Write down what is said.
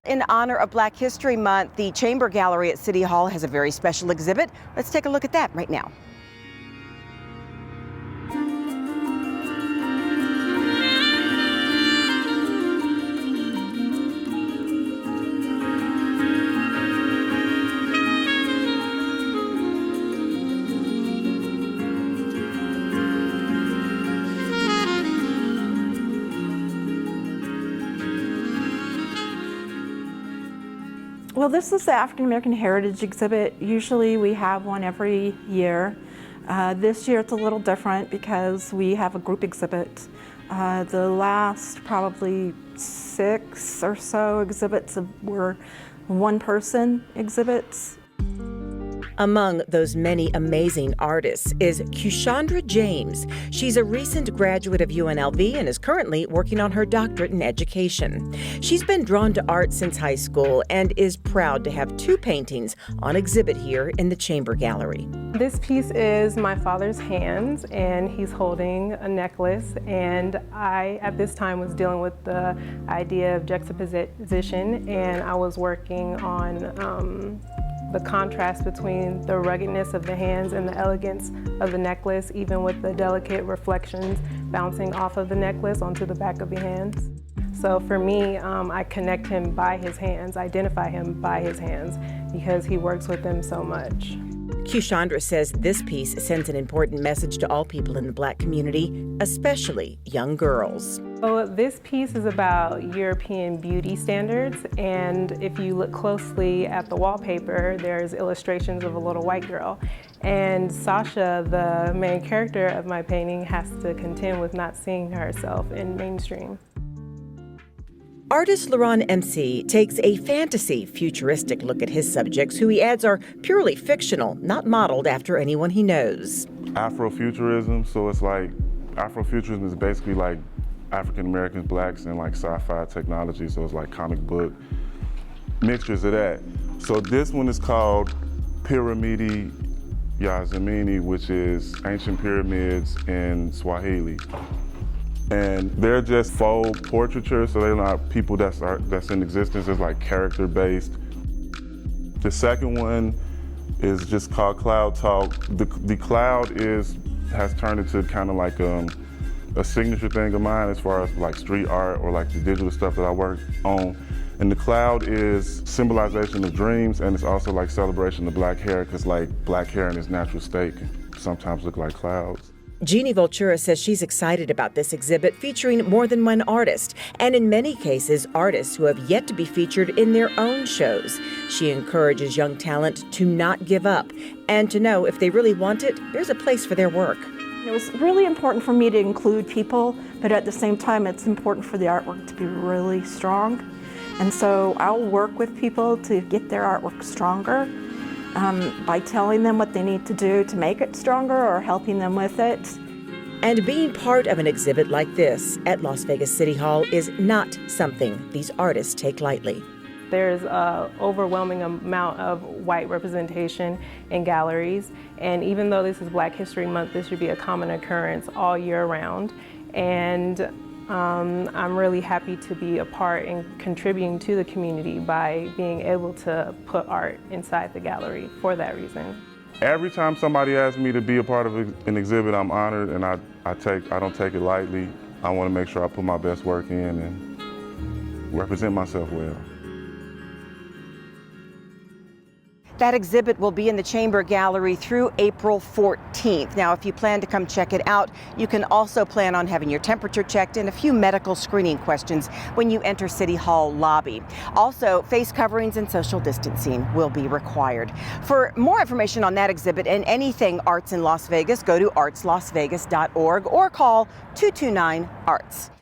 In honor of Black History Month, the Chamber Gallery at City Hall has a very special exhibit. Let's take a look at that right now. Well, this is the African American Heritage exhibit. Usually we have one every year. This year it's a little different because we have a group exhibit. The last probably 6 or so exhibits were one-person exhibits. Among those many amazing artists is Kushandra James. She's a recent graduate of UNLV and is currently working on her doctorate in education. She's been drawn to art since high school and is proud to have 2 paintings on exhibit here in the Chamber Gallery. This piece is my father's hands, and he's holding a necklace, and I, at this time, was dealing with the idea of juxtaposition, and I was working on the contrast between the ruggedness of the hands and the elegance of the necklace, even with the delicate reflections bouncing off of the necklace onto the back of the hands. So for me, I connect him by his hands, identify him by his hands, because he works with them so much. Kushandra says this piece sends an important message to all people in the Black community, especially young girls. So this piece is about European beauty standards, and if you look closely at the wallpaper, there's illustrations of a little white girl. And Sasha, the main character of my painting, has to contend with not seeing herself in mainstream. Artist Laurent Mc takes a fantasy, futuristic look at his subjects, who he adds are purely fictional, not modeled after anyone he knows. Afrofuturism, so it's like, Afrofuturism is basically like African Americans, Blacks, and like sci-fi technology, so it's like comic book mixtures of that. So this one is called Piramidi Yazamini, which is ancient pyramids in Swahili. And they're just faux portraiture, so they're not people that's in existence. It's like character-based. The second one is just called Cloud Talk. The cloud has turned into kind of like a signature thing of mine as far as like street art or like the digital stuff that I work on. And the cloud is symbolization of dreams, and it's also like celebration of Black hair, because like Black hair in its natural state can sometimes look like clouds. Jeannie Vultura says she's excited about this exhibit featuring more than one artist, and in many cases, artists who have yet to be featured in their own shows. She encourages young talent to not give up and to know if they really want it, there's a place for their work. It was really important for me to include people, but at the same time, it's important for the artwork to be really strong. And so I'll work with people to get their artwork stronger. By telling them what they need to do to make it stronger or helping them with it. And being part of an exhibit like this at Las Vegas City Hall is not something these artists take lightly. There's an overwhelming amount of white representation in galleries, and even though this is Black History Month, this should be a common occurrence all year round. And I'm really happy to be a part in contributing to the community by being able to put art inside the gallery for that reason. Every time somebody asks me to be a part of an exhibit, I'm honored, and I don't take it lightly. I want to make sure I put my best work in and represent myself well. That exhibit will be in the Chamber Gallery through April 14th. Now, if you plan to come check it out, you can also plan on having your temperature checked and a few medical screening questions when you enter City Hall lobby. Also, face coverings and social distancing will be required. For more information on that exhibit and anything arts in Las Vegas, go to artslasvegas.org or call 229-ARTS.